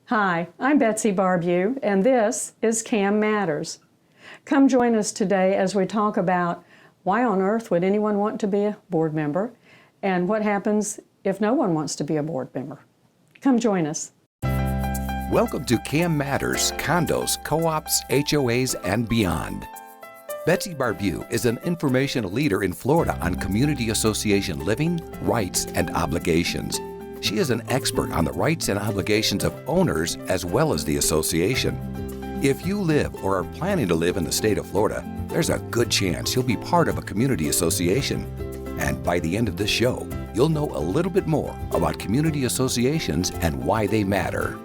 Hi, I'm Betsy Barbieux, and this is CAM Matters. Come join us today as we talk about why on earth would anyone want to be a board member, and what happens if no one wants to be a board member. Come join us. Welcome to CAM Matters, Condos, Co-ops, HOAs, and beyond. Betsy Barbieux is an informational leader in Florida on community association living, rights, and obligations. She is an expert on the rights and obligations of owners as well as the association. If you live or are planning to live in the state of Florida, there's a good chance you'll be part of a community association. And by the end of this show, you'll know a little bit more about community associations and why they matter.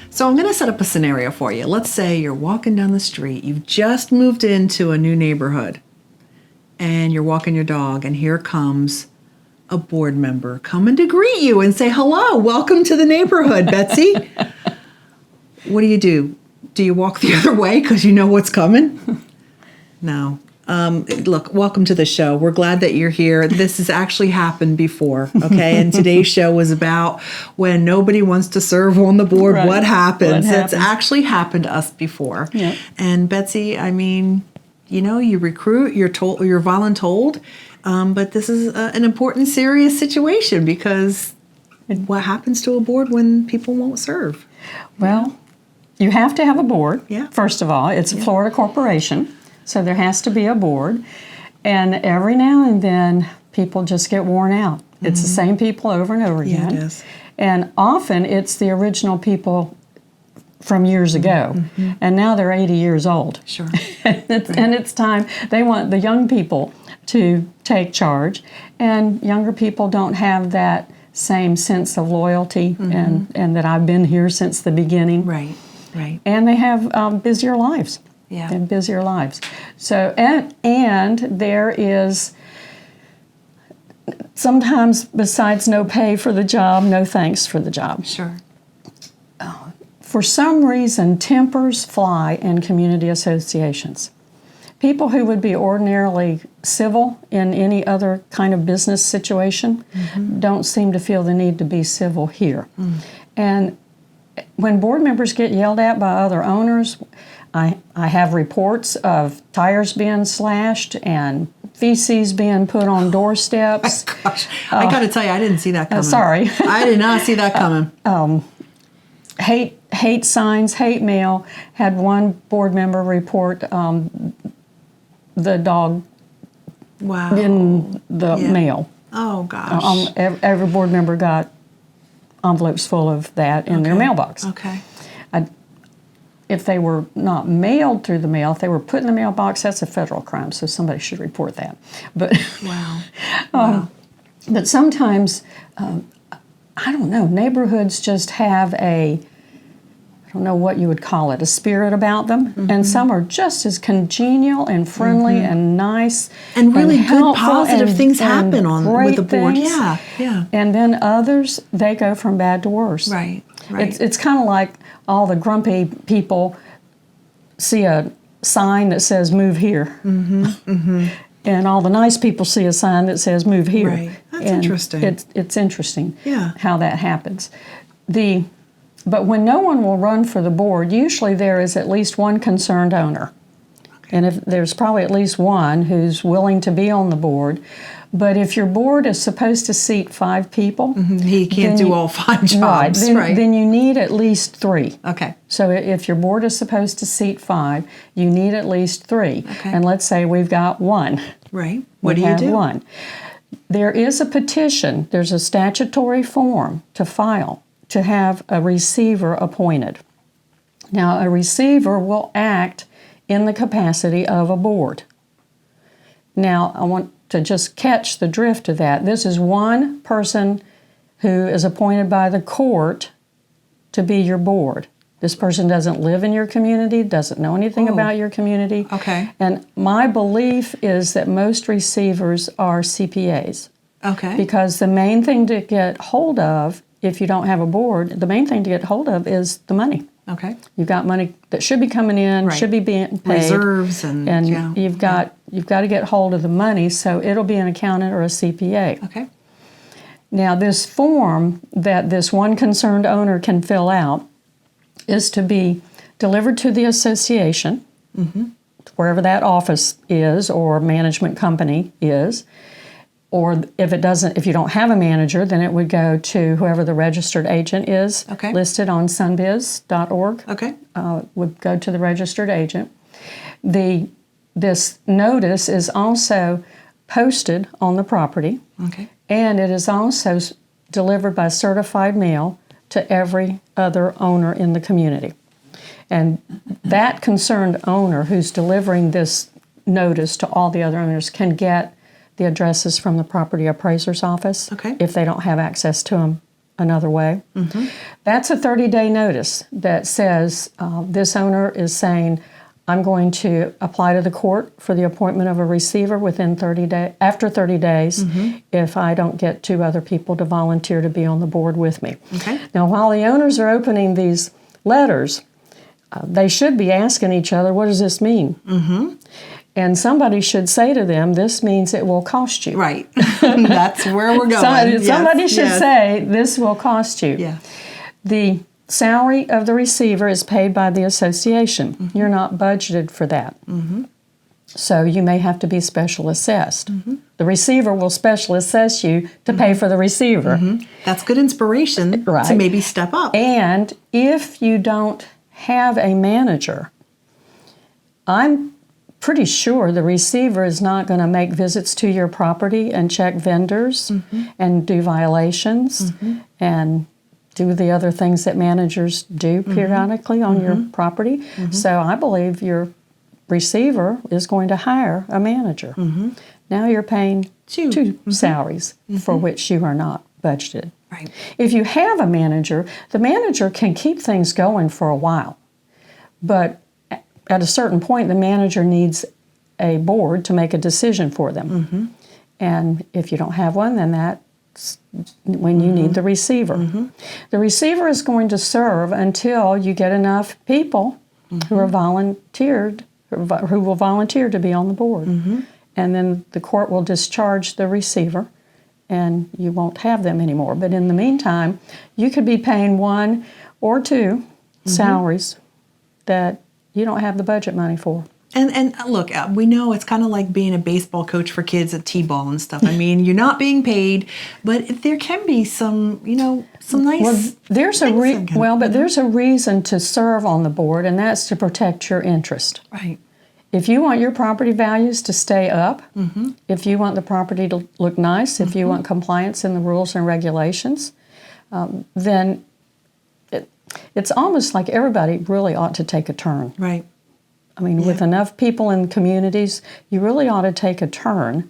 So I'm going to set up a scenario for you. Let's say you're walking down the street. You've just moved into a new neighborhood, and you're walking your dog, and here comes a board member coming to greet you and say, hello, welcome to the neighborhood, Betsy. What do? Do you walk the other way because you know what's coming? No. Look, welcome to the show. We're glad that you're here. This has actually happened before, okay? And today's show was about when nobody wants to serve on the board, right. What happens? It's actually happened to us before. Yep. And Betsy, I mean, you know, you recruit, you're voluntold, but this is an important, serious situation because what happens to a board when people won't serve? Well, you have to have a board, yeah. First of all. It's a Florida corporation. So there has to be a board, and every now and then people just get worn out. Mm-hmm. It's the same people over and over again. Yeah, it is. And often it's the original people from years ago, mm-hmm. and now they're 80 years old. Sure. And it's time. They want the young people to take charge, and younger people don't have that same sense of loyalty mm-hmm. and that I've been here since the beginning. Right, right. And they have busier lives. Yeah. And busier lives. So, and there is sometimes, besides no pay for the job, no thanks for the job. Sure. For some reason, tempers fly in community associations. People who would be ordinarily civil in any other kind of business situation mm-hmm. don't seem to feel the need to be civil here. Mm. And when board members get yelled at by other owners, I have reports of tires being slashed and feces being put on doorsteps. Oh, gosh, I got to tell you, I didn't see that coming. Sorry. I did not see that coming. Hate signs, hate mail. Had one board member report the dog wow. in the mail. Oh, gosh. Every board member got envelopes full of that in their mailbox. Okay. If they were not mailed through the mail, if they were put in the mailbox, that's a federal crime, so somebody should report that. But wow. Wow. But sometimes, I don't know, neighborhoods just have I don't know what you would call it, a spirit about them. Mm-hmm. And some are just as congenial and friendly mm-hmm. and nice. And really good, positive things happen with the board. Things. Yeah, yeah. And then others, they go from bad to worse. Right, right. It's kind of like all the grumpy people see a sign that says move here. Mm-hmm, mm-hmm. And all the nice people see a sign that says move here. Right, that's interesting. It's interesting yeah. how that happens. But when no one will run for the board, usually there is at least one concerned owner. Okay. And if there's probably at least one who's willing to be on the board. But if your board is supposed to seat 5 people... Mm-hmm. He can't do all 5 jobs, right. Then you need at least 3. Okay. So if your board is supposed to seat 5, you need at least 3. Okay. And let's say we've got 1. Right. What do you do? 1. There is a petition. There's a statutory form to file to have a receiver appointed. Now, a receiver will act in the capacity of a board. Now, I want to just catch the drift of that. This is one person who is appointed by the court to be your board. This person doesn't live in your community, doesn't know anything about your community. Okay. And my belief is that most receivers are CPAs. Okay. Because the main thing to get hold of, if you don't have a board, the main thing to get hold of is the money. Okay. You've got money that should be coming in, right. should be being paid. Reserves and yeah. you've got to get hold of the money, so it'll be an accountant or a CPA. Okay. Now, this form that this one concerned owner can fill out is to be delivered to the association, wherever that office is or management company is. Or if you don't have a manager, then it would go to whoever the registered agent is, listed on sunbiz.org. Okay. Would go to the registered agent. This notice is also posted on the property, and it is also delivered by certified mail to every other owner in the community. And that concerned owner who's delivering this notice to all the other owners can get the addresses from the property appraiser's office if they don't have access to them another way. That's a 30-day notice that says this owner is saying, I'm going to apply to the court for the appointment of a receiver within 30 days. After 30 days, if I don't get 2 other people to volunteer to be on the board with me. Now, while the owners are opening these letters, they should be asking each other, what does this mean? And somebody should say to them, this means it will cost you. Right. That's where we're going. Somebody should say, this will cost you. Yeah. The salary of the receiver is paid by the association. You're not budgeted for that. So you may have to be special assessed. The receiver will special assess you to pay for the receiver. That's good inspiration to maybe step up. And if you don't have a manager, I'm pretty sure the receiver is not going to make visits to your property and check vendors and do violations and do the other things that managers do periodically on your property. So I believe your receiver is going to hire a manager. Now you're paying two salaries for which you are not budgeted. If you have a manager, the manager can keep things going for a while. But at a certain point, the manager needs a board to make a decision for them. And if you don't have one, then that's when you need the receiver. The receiver is going to serve until you get enough people who will volunteer to be on the board. And then the court will discharge the receiver and you won't have them anymore. But in the meantime, you could be paying 1 or 2 salaries that you don't have the budget money for. And look, we know it's kind of like being a baseball coach for kids at T-ball and stuff. I mean, you're not being paid, but there can be some, some nice. Well, there's a reason to serve on the board, and that's to protect your interest. If you want your property values to stay up, if you want the property to look nice, if you want compliance in the rules and regulations, then it's almost like everybody really ought to take a turn. I mean, with enough people in communities, you really ought to take a turn.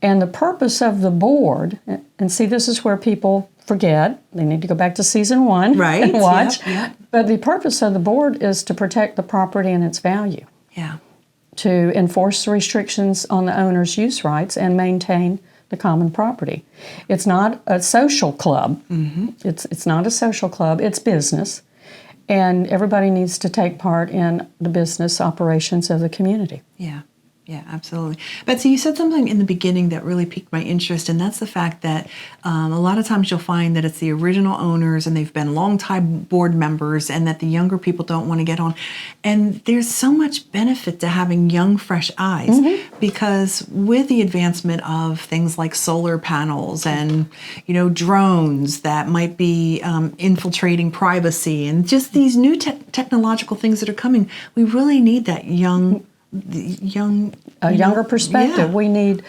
And the purpose of the board, and see, this is where people forget. They need to go back to season 1 and watch. But the purpose of the board is to protect the property and its value. To enforce the restrictions on the owner's use rights and maintain the common property. It's not a social club. It's not a social club. It's business. And everybody needs to take part in the business operations of the community. Yeah, absolutely. Betsy, you said something in the beginning that really piqued my interest, and that's the fact that a lot of times you'll find that it's the original owners and they've been long-time board members and that the younger people don't want to get on. And there's so much benefit to having young, fresh eyes because with the advancement of things like solar panels and, drones that might be infiltrating privacy and just these new technological things that are coming, we really need that a younger perspective. We need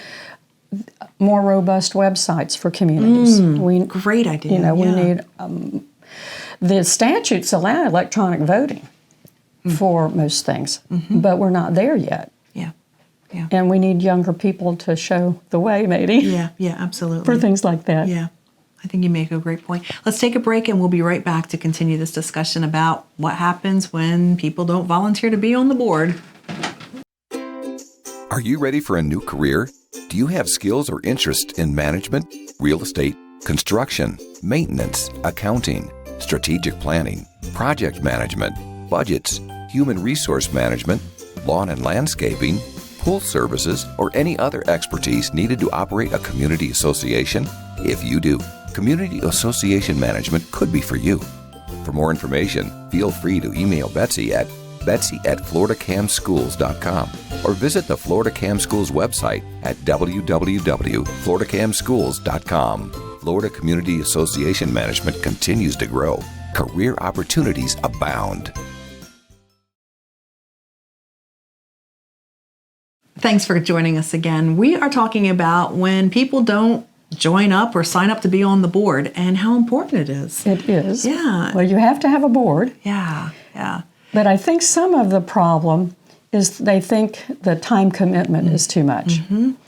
more robust websites for communities. Great idea. We need the statutes allow electronic voting for most things, but we're not there yet. And we need younger people to show the way, maybe. Absolutely. For things like that. I think you make a great point. Let's take a break and we'll be right back to continue this discussion about what happens when people don't volunteer to be on the board. Are you ready for a new career? Do you have skills or interest in management, real estate, construction, maintenance, accounting, strategic planning, project management, budgets, human resource management, lawn and landscaping, pool services, or any other expertise needed to operate a community association? If you do, community association management could be for you. For more information, feel free to email Betsy at betsy@floridacamschools.com or visit the Florida Cam Schools website at www.floridacamschools.com. Florida Community Association Management continues to grow. Career opportunities abound. Thanks for joining us again. We are talking about when people don't join up or sign up to be on the board and how important it is. It is. Yeah. Well, you have to have a board. Yeah, yeah. But I think some of the problem is they think the time commitment is too much.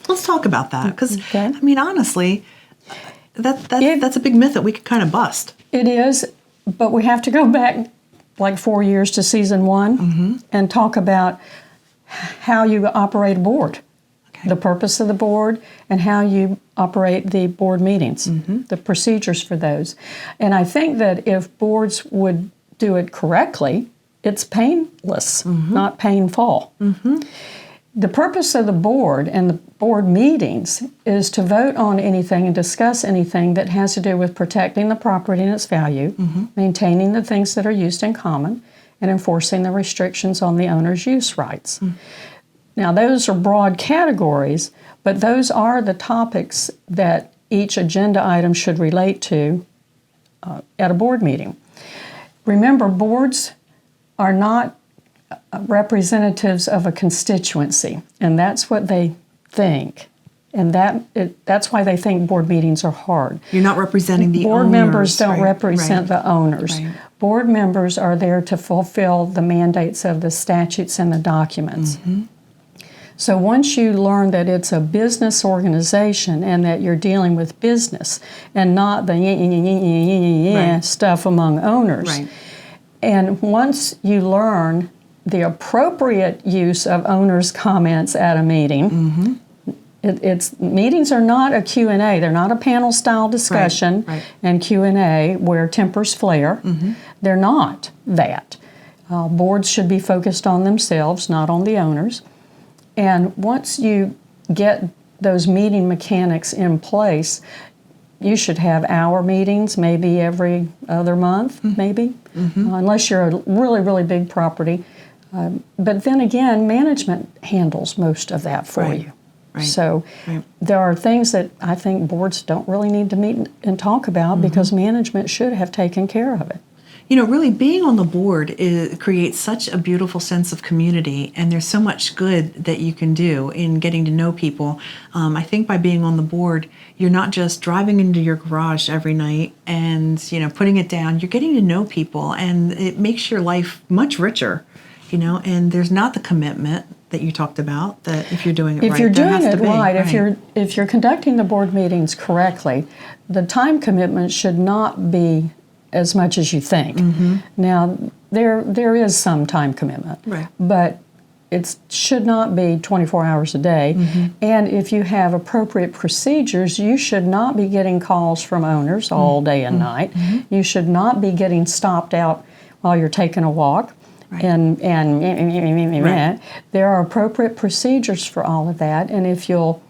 Let's talk about that because, Okay. I mean, honestly, that's a big myth that we could kind of bust. It is, but we have to go back like 4 years to season 1 and talk about how you operate a board, the purpose of the board, and how you operate the board meetings, the procedures for those. And I think that if boards would do it correctly, it's painless, not painful. The purpose of the board and the board meetings is to vote on anything and discuss anything that has to do with protecting the property and its value, maintaining the things that are used in common, and enforcing the restrictions on the owner's use rights. Now, those are broad categories, but those are the topics that each agenda item should relate to at a board meeting. Remember, boards are not representatives of a constituency, and that's what they think. And that's why they think board meetings are hard. You're not representing the board owners. members don't right, represent right, the owners. Right. Board members are there to fulfill the mandates of the statutes and the documents. So once you learn that it's a business organization and that you're dealing with business and not the Right. stuff among owners, Right. and once you learn the appropriate use of owners' comments at a meeting, meetings are not a Q&A. They're not a panel-style discussion Right. and Q&A where tempers flare. They're not that. Boards should be focused on themselves, not on the owners. And once you get those meeting mechanics in place, you should have hour meetings, maybe every other month, maybe, unless you're a really, really big property. But then again, management handles most of that for Right. you. Right. So there are things that I think boards don't really need to meet and talk about because management should have taken care of it. You know, really being on the board creates such a beautiful sense of community, and there's so much good that you can do in getting to know people. I think by being on the board, you're not just driving into your garage every night and, you know, putting it down. You're getting to know people, and it makes your life much richer, you know, and there's not the commitment that you talked about that if you're doing it right, If you're there doing has it to be, right, if you're conducting the board meetings correctly, the time commitment should not be as much as you think. Now, there is some time commitment, Right. but it should not be 24 hours a day. And if you have appropriate procedures, you should not be getting calls from owners all day and night. You should not be getting stopped out while you're taking a walk. Right. And Right. there are appropriate procedures for all of that. And if you'll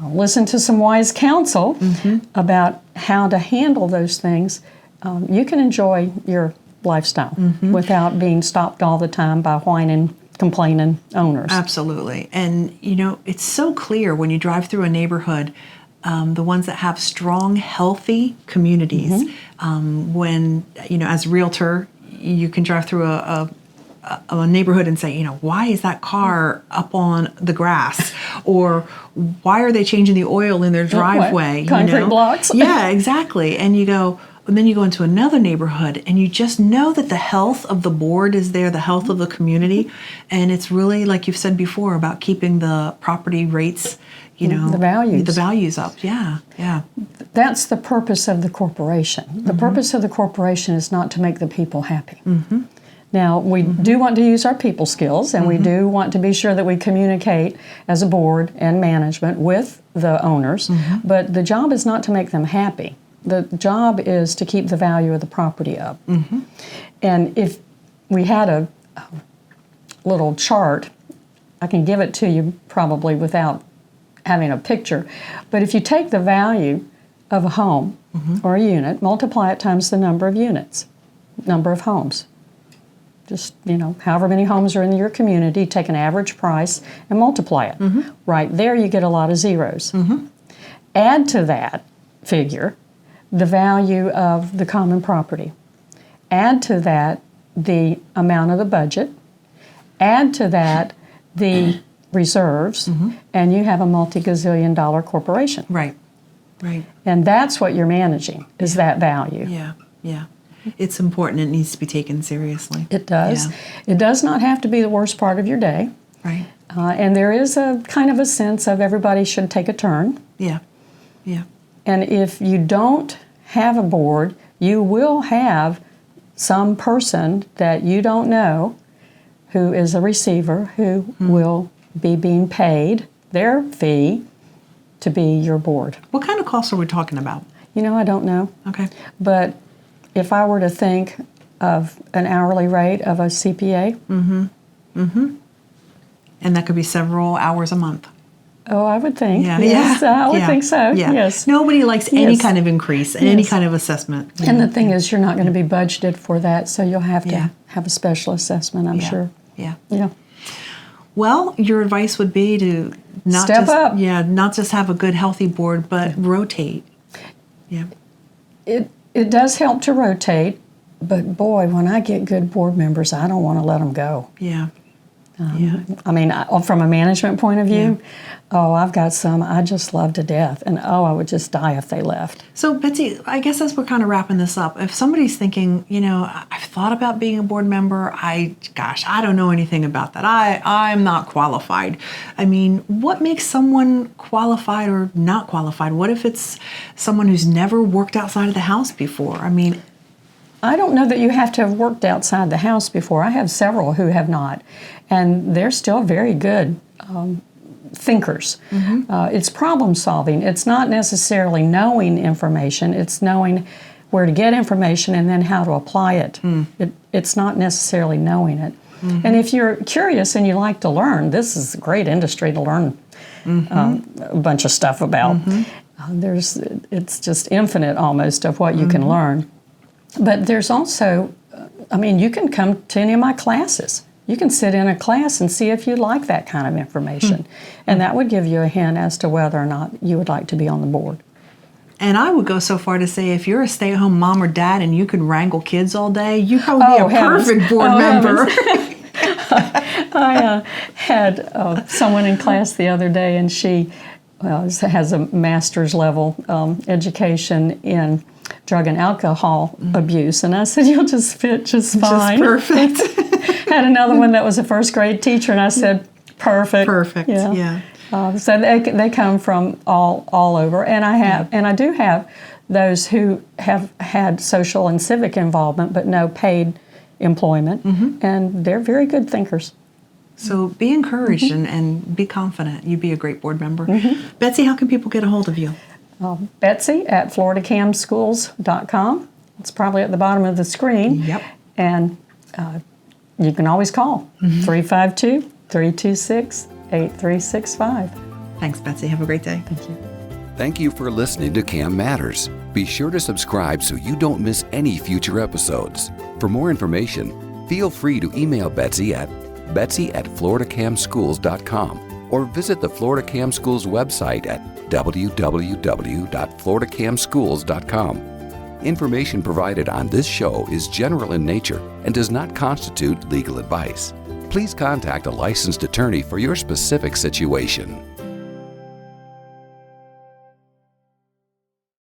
listen to some wise counsel about how to handle those things, you can enjoy your lifestyle without being stopped all the time by whining, complaining owners. Absolutely. And, you know, it's so clear when you drive through a neighborhood, the ones that have strong, healthy communities. When, you know, as a realtor, you can drive through a neighborhood and say, you know, why is that car up on the grass? Or why are they changing the oil in their driveway? Concrete blocks? Yeah, exactly. And you go, and then you go into another neighborhood and you just know that the health of the board is there, the health of the community. And it's really, like you've said before, about keeping the property rates, you know, the values up. Yeah, yeah. That's the purpose of the corporation. The purpose of the corporation is not to make the people happy. Now, we do want to use our people skills, and we do want to be sure that we communicate as a board and management with the owners, but the job is not to make them happy. The job is to keep the value of the property up. And if we had a little chart, I can give it to you probably without having a picture, but if you take the value of a home or a unit, multiply it times the number of units, number of homes. Just, however many homes are in your community, take an average price and multiply it. Right there you get a lot of zeros. Add to that figure the value of the common property. Add to that the amount of the budget. Add to that the reserves, and you have a multi-gazillion dollar corporation. Right. And that's what you're managing, is that value. Yeah. It's important. It needs to be taken seriously. It does. Yeah. It does not have to be the worst part of your day. Right. And there is a kind of a sense of everybody should take a turn. Yeah. And if you don't have a board, you will have some person that you don't know who is a receiver who will be being paid their fee to be your board. What kind of costs are we talking about? I don't know. Okay. But if I were to think of an hourly rate of a CPA. And that could be several hours a month. Oh, I would think. Yeah. Yes, I would think so. Yeah. Yes. Nobody likes any Yes. kind of increase, any Yes. kind of assessment. And the thing is, you're not going to be budgeted for that, so you'll have to Yeah. have a special assessment, I'm sure. Yeah. Yeah. Well, your advice would be to not Step just up. not just have a good healthy board, but rotate. Yeah. It does help to rotate, but boy, when I get good board members, I don't want to let them go. Yeah. I mean, from a management point of view, I've got some I just love to death, and I would just die if they left. So, Betsy, I guess as we're kind of wrapping this up, if somebody's thinking, I've thought about being a board member, I don't know anything about that. I'm not qualified. I mean, what makes someone qualified or not qualified? What if it's someone who's never worked outside of the house before? I mean, I don't know that you have to have worked outside the house before. I have several who have not, and they're still very good thinkers. It's problem solving. It's not necessarily knowing information. It's knowing where to get information and then how to apply it. It's not necessarily knowing it. And if you're curious and you like to learn, this is a great industry to learn a bunch of stuff about. It's just infinite almost of what you can learn. But there's also, you can come to any of my classes. You can sit in a class and see if you like that kind of information. And that would give you a hint as to whether or not you would like to be on the board. and I would go so far to say if you're a stay-at-home mom or dad and you can wrangle kids all day, you probably be a perfect board member. I had someone in class the other day, and she has a master's level education in drug and alcohol abuse, and I said, "You'll just fit just fine." Just perfect. Had another one that was a first grade teacher, and I said, "Perfect." Perfect. Yeah. So they come from all over, and I do have those who have had social and civic involvement, but no paid employment, and they're very good thinkers. So be encouraged and be confident. You'd be a great board member. Betsy, how can people get a hold of you? Betsy at FloridaCamSchools.com. It's probably at the bottom of the screen. Yep. And you can always call 352-326-8365. Thanks, Betsy. Have a great day. Thank you. Thank you for listening to CAM Matters. Be sure to subscribe so you don't miss any future episodes. For more information, feel free to email Betsy at betsy@floridacamschools.com or visit the Florida Cam Schools website at www.floridacamschools.com. Information provided on this show is general in nature and does not constitute legal advice. Please contact a licensed attorney for your specific situation.